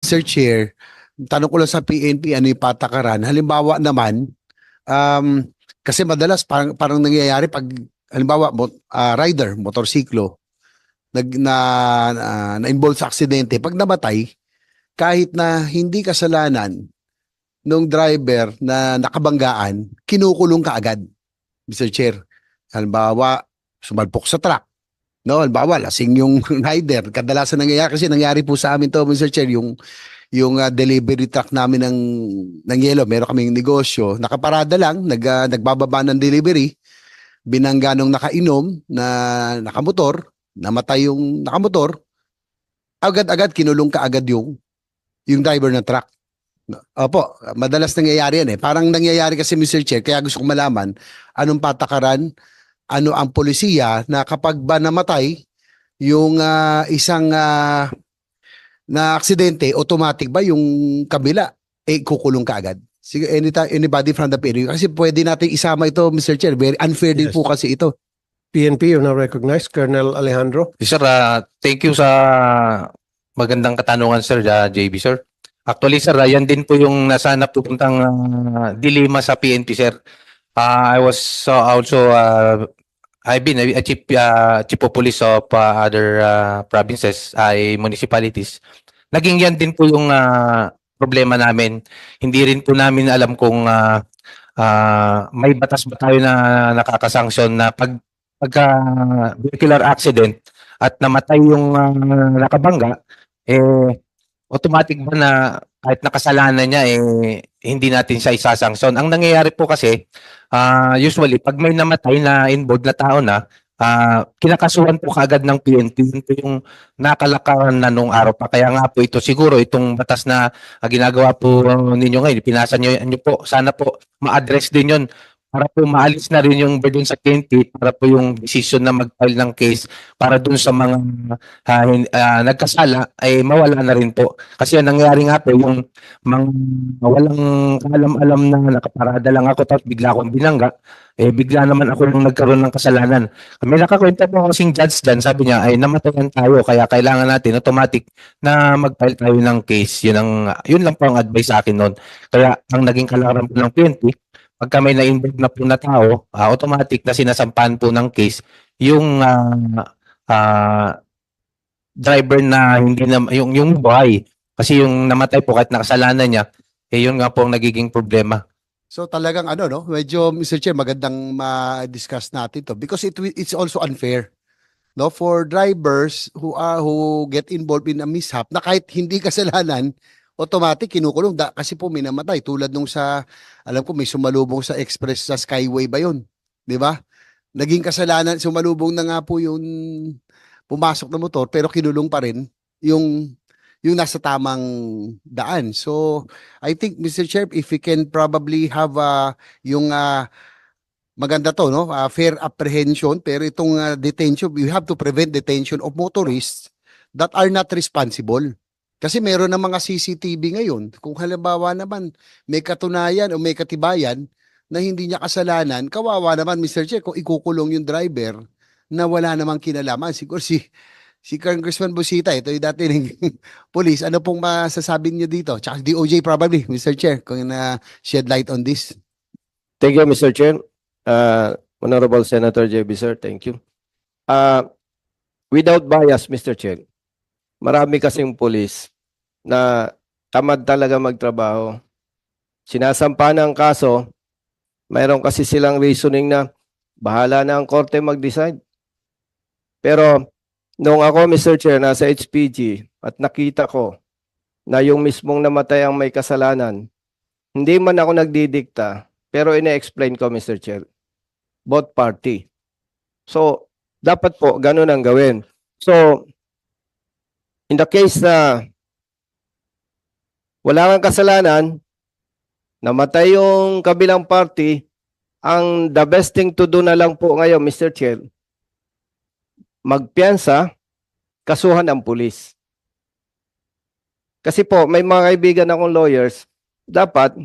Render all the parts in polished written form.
Mr. Chair, tanong ko lang sa PNP, ano yung patakaran? Halimbawa naman, kasi madalas parang nangyayari pag, halimbawa, rider, motorsiklo, na-involve sa aksidente, pag namatay, kahit na hindi kasalanan nung driver na nakabanggaan, kinukulong ka agad, Mr. Chair. Halimbawa, sumalpok sa truck. No, halimbawa, lasing yung rider. Kadalasan nangyayari, kasi nangyari po sa amin to, Mr. Chair, yung delivery truck namin ng yelo, meron kaming negosyo, nakaparada lang, nagbababa ng delivery, binangga nung nakainom na nakamotor, namatay yung nakamotor, agad-agad kinulong ka agad yung driver ng truck. Opo, madalas nangyayari yan eh. Parang nangyayari kasi, Mr. Chair, kaya gusto kong malaman anong patakaran, ano ang polisiya na kapag ba namatay yung isang na aksidente, automatic ba yung kabila kukulong ka agad? Sige, anybody from the PNP? Kasi pwede natin isama ito, Mr. Chair. Very unfair din Yes. po kasi ito. PNP, you now recognize Colonel Alejandro. Sir, thank you sa magandang katanungan, sir, JB, sir. Actually, sir, yan din po yung nasa napupuntang dilema sa PNP, sir. I was also, I've been a chief of police of other provinces, municipalities. Naging yan din po yung problema namin. Hindi rin po namin alam kung may batas ba tayo na nakakasanksyon na pagka vehicular accident at namatay yung nakabangga, automatic ba na kahit nakasalanan niya, hindi natin siya isasanksyon. Ang nangyayari po kasi, usually, pag may namatay na involved na tao na, kinakasuhan po kaagad ng PNP. Yun po yung nakalakaran na nung araw pa. Kaya nga po ito, siguro itong batas na ginagawa po ninyo ngayon, pinasa nyo po, sana po ma-address din yun para po maalis na rin yung burden sa PNP, para po yung decision na mag-file ng case para dun sa mga nagkasala ay mawala na rin po. Kasi ang nangyari nga po, yung mga walang alam-alam na nakaparada lang ako tapos bigla akong binangga, bigla naman ako nung nagkaroon ng kasalanan. May nakakwenta po kasing judge dyan, sabi niya ay namatayan tayo kaya kailangan natin automatic na mag-file tayo ng case. Yun lang po ang advice sa akin noon. Kaya ang naging kalakaran po ng PNP, pagka may na-involve na po na tao, automatic na sinasampahan po ng case yung driver na hindi na yung buhay. Kasi yung namatay po kahit nakasalanan niya, yun nga po ang nagiging problema. So talagang ano, no, medyo, Mr. Chair, magandang ma-discuss natin to because it's also unfair, no, for drivers who get involved in a mishap na kahit hindi kasalanan, automatic kinukulong kasi po may namatay tulad nung sa, alam ko may sumalubong sa express sa Skyway ba yun, di ba? Naging kasalanan, sumalubong na nga po yung pumasok na motor pero kinulong pa rin yung nasa tamang daan. So, I think, Mr. Chair, if we can probably have yung maganda to, no? Fair apprehension, pero itong detention, we have to prevent detention of motorists that are not responsible. Kasi meron ng mga CCTV ngayon. Kung halimbawa naman may katunayan o may katibayan na hindi niya kasalanan, kawawa naman, Mr. Chair, kung ikukulong yung driver na wala namang kinalaman. Siguro si Congressman Busita, ito yung dati ng police. Ano pong masasabi niyo dito? Tsaka DOJ probably, Mr. Chair, kung shed light on this. Thank you, Mr. Chair. Honorable Senator JB, sir, thank you. Without bias, Mr. Chair, marami kasing police na tamad talaga magtrabaho. Sinasampa ng kaso, mayroon kasi silang reasoning na bahala na ang korte mag-decide. Pero nung ako, Mr. Chair, nasa HPG at nakita ko na yung mismong namatay ang may kasalanan, hindi man ako nagdidikta, pero ine-explain ko, Mr. Chair, both party. So, dapat po ganun ang gawin. So, in the case na wala kang kasalanan, namatay yung kabilang party, ang the best thing to do na lang po ngayon, Mr. Chair, magpiyansa, kasuhan ang pulis. Kasi po, may mga kaibigan akong lawyers, dapat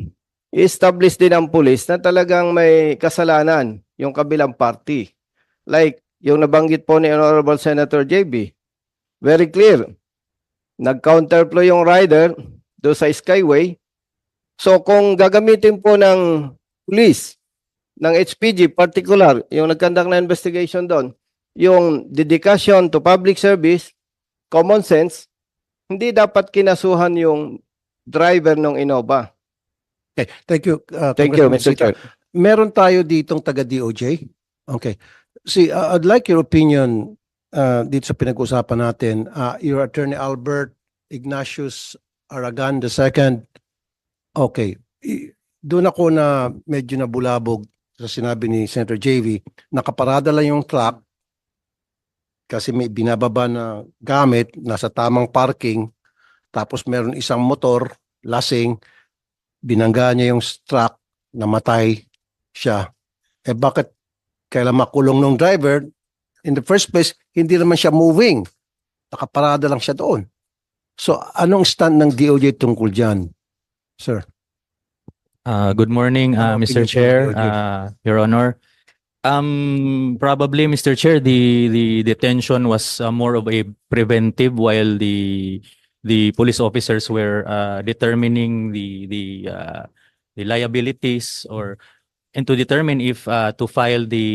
i-establish din ang pulis na talagang may kasalanan yung kabilang party. Like, yung nabanggit po ni Honorable Senator JB, very clear. Nag-counterflow yung rider, do sa Skyway. So kung gagamitin po ng police, ng HPG particular, yung nagkandak na investigation doon, yung dedication to public service, common sense, hindi dapat kinasuhan yung driver ng Innova. Okay, thank you. Thank you, Congressman Mr. Sita. Chair. Meron tayo ditong taga DOJ. Okay. See, I'd like your opinion dito sa pinag-usapan natin. Your Attorney Albert Ignatius Aragan II. Okay. Doon ako na medyo nabulabog sa sinabi ni Senator JV. Nakaparada lang yung truck kasi may binababa na gamit, nasa tamang parking, tapos meron isang motor, lasing, binangga niya yung truck, namatay siya. Eh bakit kailan makulong ng driver? In the first place, hindi naman siya moving. Nakaparada lang siya doon. So, anong stand ng DOJ tungkol dyan, sir? Good morning, Ano Mr. opinion po ng Chair, DOJ? Your Honor. Probably, Mr. Chair, the detention was more of a preventive, while the police officers were determining the liabilities, and to determine if to file the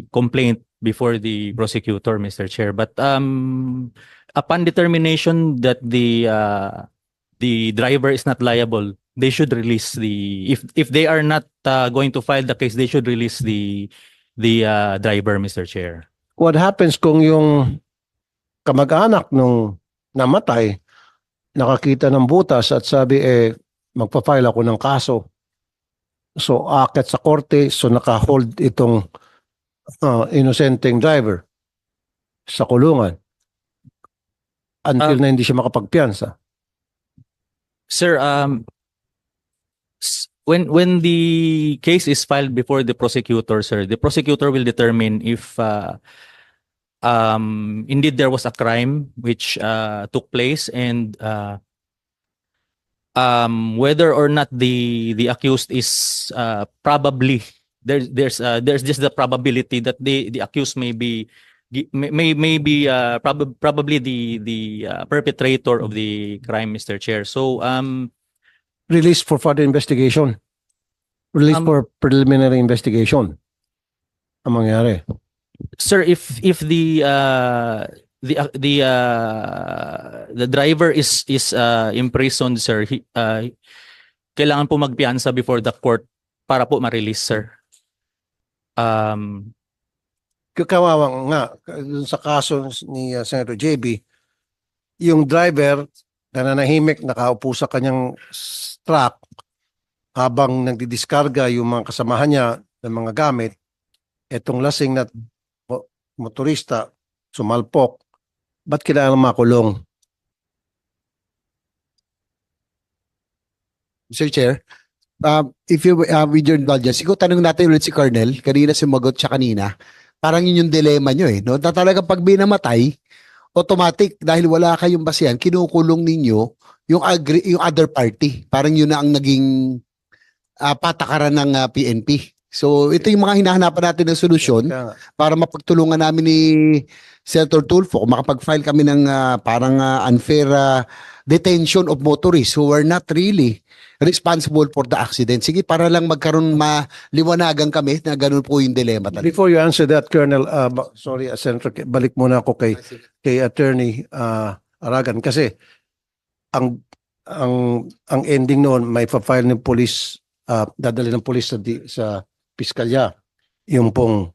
complaint before the prosecutor, Mr. Chair. But upon determination that the driver is not liable, they should release if they are not going to file the case, they should release the driver, Mr. Chair. What happens kung yung kamag-anak nung namatay, nakakita ng butas at sabi, magpa-file ako ng kaso. So, akit sa korte, so naka-hold itong inosenteng driver sa kulungan until na hindi siya makapagpiyansa. Sir, when the case is filed before the prosecutor, sir, the prosecutor will determine if indeed there was a crime which took place, and whether or not the accused is probably there's just the probability that the accused may be probably the perpetrator of the crime, Mr. Chair. So Release for further investigation. Release for preliminary investigation. Ang mangyari. sir, if the driver is imprisoned, sir, kailangan po magpiyansa before the court para po ma-release, sir. Kawawa nga, dun sa kaso ni Senator JB, yung driver nananahimik, nakaupo sa kanyang truck habang nagdidiskarga yung mga kasamahan niya ng mga gamit, etong lasing na motorista sumalpok, ba't kailangan makulong? Mr. Chair, if you, with your indulgence, siguro tanong natin ulit si Colonel, kanina sumagot siya kanina, parang yun yung dilema nyo no? Na talagang pag binamatay, automatic, dahil wala kayong basihan, kinukulong ninyo yung other party. Parang yun na ang naging patakaran ng PNP. So ito yung mga hinahanapan natin ng solusyon para mapagtulungan namin ni Senator Tulfo, makapag-file kami ng parang unfair detention of motorists who were not really responsible for the accident. Sige, para lang magkaroon maliwanagan kami na ganun po yung dilemma. Before you answer that, Colonel, sorry, Senator, balik muna ako kay Attorney Aragan kasi ang ending noon may pa-file ng police, dadali ng police sa piskalya yung pong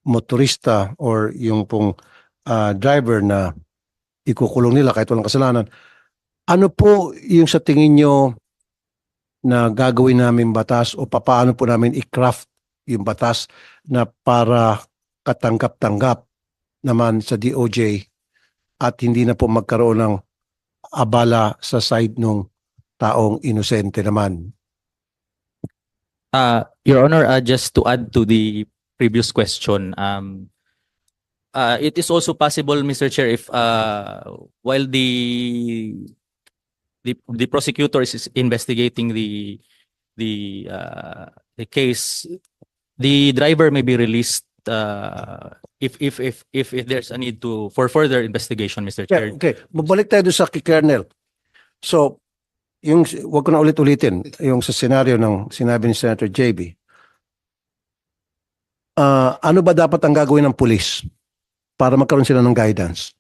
motorista or yung pong driver na ikukulong nila kahit walang kasalanan. Ano po yung sa tingin nyo na gagawin namin batas o paano po namin i-craft yung batas na para katanggap-tanggap naman sa DOJ at hindi na po magkaroon ng abala sa side ng taong inosente naman? Your Honor, just to add to the previous question, it is also possible, Mr. Chair, if while the prosecutor is investigating the case, the driver may be released if there's a need for further investigation, Mr. Chair. Okay, babalik tayo doon sa kay Colonel. So, wag ko na ulit-ulitin, yung sa senaryo ng sinabi ni Senator JB. Ano ba dapat ang gagawin ng pulis para magkaroon sila ng guidance?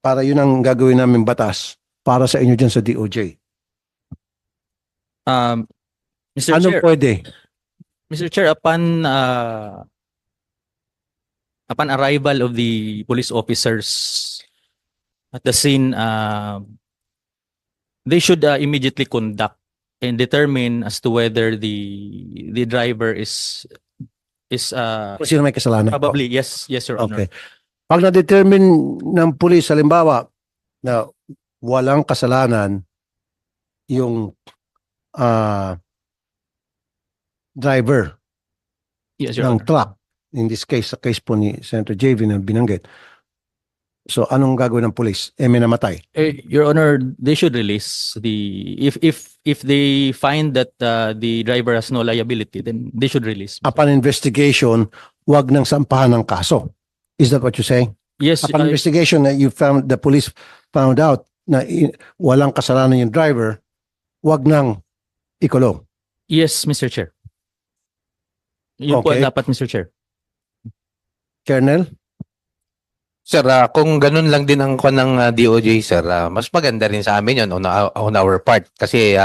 Para yun ang gagawin namin batas para sa inyo dyan sa DOJ. Mr. Ano Chair, pwede? Mr. Chair, upon arrival of the police officers at the scene, they should immediately conduct and determine as to whether the driver is Kung sino may kasalanan? probably yes, Your Honor. Okay. Pag na-determine ng pulis, halimbawa, na walang kasalanan yung driver Yes, Your ng Honor. truck, in this case, sa case po ni Senator JV na binanggit. So, anong gagawin ng pulis? May namatay. Your Honor, they should release if they find that the driver has no liability, then they should release. Upon investigation, wag nang sampahan ng kaso. Is that what you're saying? Yes, Upon investigation, the police found out na walang kasalanan yung driver, wag nang ikulong. yes, Mr. Chair. Yun po Okay. dapat, Mr. Chair. Colonel? Sir, kung ganun lang din ang kwan ng DOJ, sir, mas maganda rin sa amin yun on our part. Kasi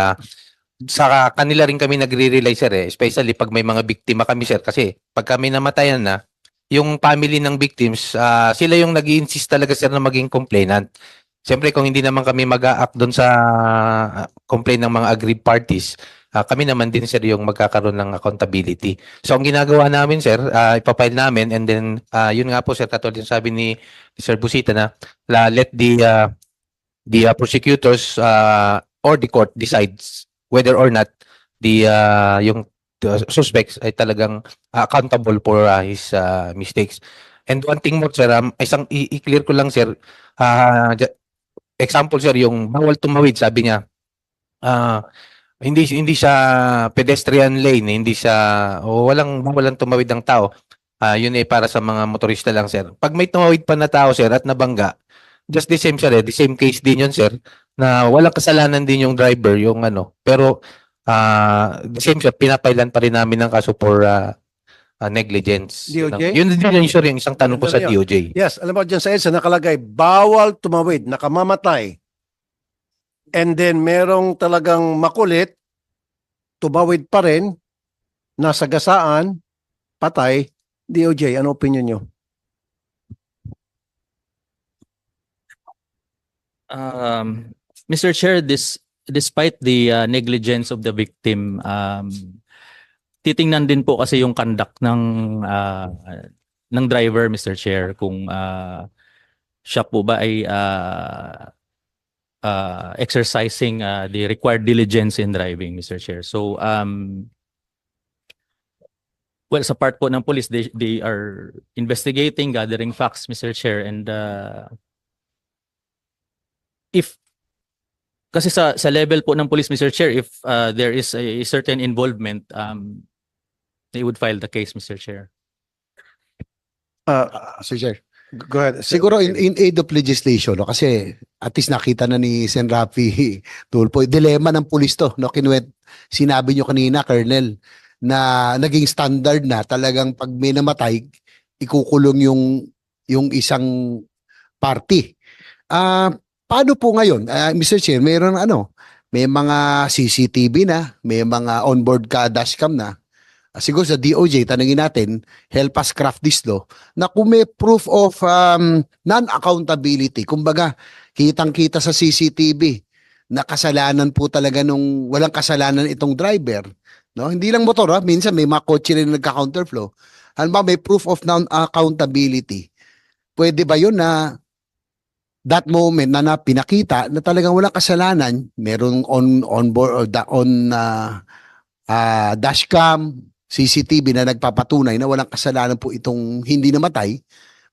sa kanila rin kami nagre-rely, sir, especially pag may mga biktima kami, sir. Kasi pag kami namatayan na, yung family ng victims, sila yung nag-i-insist talaga, sir, na maging complainant. Siyempre, kung hindi naman kami mag-a-act doon sa complaint ng mga aggrieved parties, kami naman din, sir, yung magkakaroon ng accountability. So, ang ginagawa namin, sir, ipapile namin, and then, yun nga po, sir, katulad yung sabi ni Sir Busita na, let the prosecutors or the court decides whether or not yung suspects ay talagang accountable for his mistakes. And one thing more, sir, isang i-clear ko lang, sir, example, sir, yung bawal tumawid, sabi niya, hindi siya pedestrian lane, hindi siya walang tumawid ng tao. Yun para sa mga motorista lang, sir. Pag may tumawid pa na tao, sir, at nabangga, just the same, sir, the same case din yun, sir, na walang kasalanan din yung driver, yung pero the same, sir, pinapailan pa rin namin ng kaso for negligence. DOJ? Yun din yung, sir, yung isang tanong ko sa Ano yun? DOJ. Yes, alam mo dyan sa EDSA nakalagay, bawal tumawid, nakamamatay. And then merong talagang makulit, tumawid pa rin, nasagasaan, patay. DOJ, ano opinion nyo? Mr. Chair, despite the negligence of the victim, titingnan din po kasi yung conduct ng driver, Mr. Chair, kung siya po ba ay exercising the required diligence in driving, Mr. Chair. So, well, sa part po ng police, they are investigating, gathering facts, Mr. Chair, and kasi sa level po ng police, Mr. Chair, if there is a certain involvement, they would file the case, Mr. Chair. Sir Chair. Go ahead. Siguro in aid of legislation, no? Kasi at least nakita na ni Sen. Rafi Tulfo, dilema ng pulis to, no? Sinabi nyo kanina, Colonel, na naging standard na talagang pag may namatay, ikukulong yung isang party. Paano po ngayon? Mr. Chair, mayroon may mga CCTV na, may mga onboard ka dashcam na. Siguro sa DOJ, tanungin natin, help us craft this law, na kung may proof of non-accountability, kumbaga, kitang-kita sa CCTV, na kasalanan po talaga walang kasalanan itong driver. No? Hindi lang motor, minsan may mga kotse rin nagka-counterflow. Ano ba, may proof of non-accountability. Pwede ba yun na that moment na pinakita na talagang walang kasalanan, merong on-board or dashcam, CCTV na nagpapatunay na walang kasalanan po itong hindi namatay,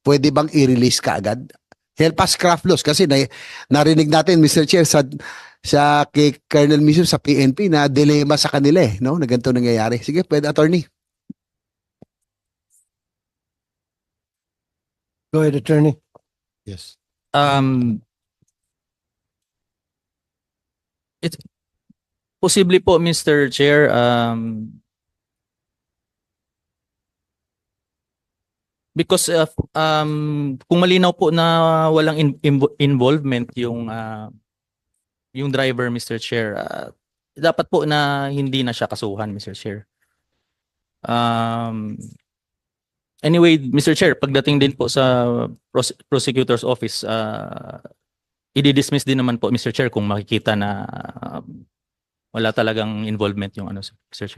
pwede bang i-release ka agad? Help us craft laws kasi narinig natin, Mr. Chair, sa kay Colonel mismo sa PNP na dilema sa kanila no? Na ganito nangyayari. Sige, pwede, attorney. Go ahead, attorney. Yes. Posible po, Mr. Chair, because kung malinaw po na walang involvement yung driver, Mr. Chair, dapat po na hindi na siya kasuhan, Mr. Chair. Anyway, Mr. Chair, pagdating din po sa prosecutor's office, i-dismiss din naman po, Mr. Chair, kung makikita na wala talagang involvement yung ano, Mr. Chair.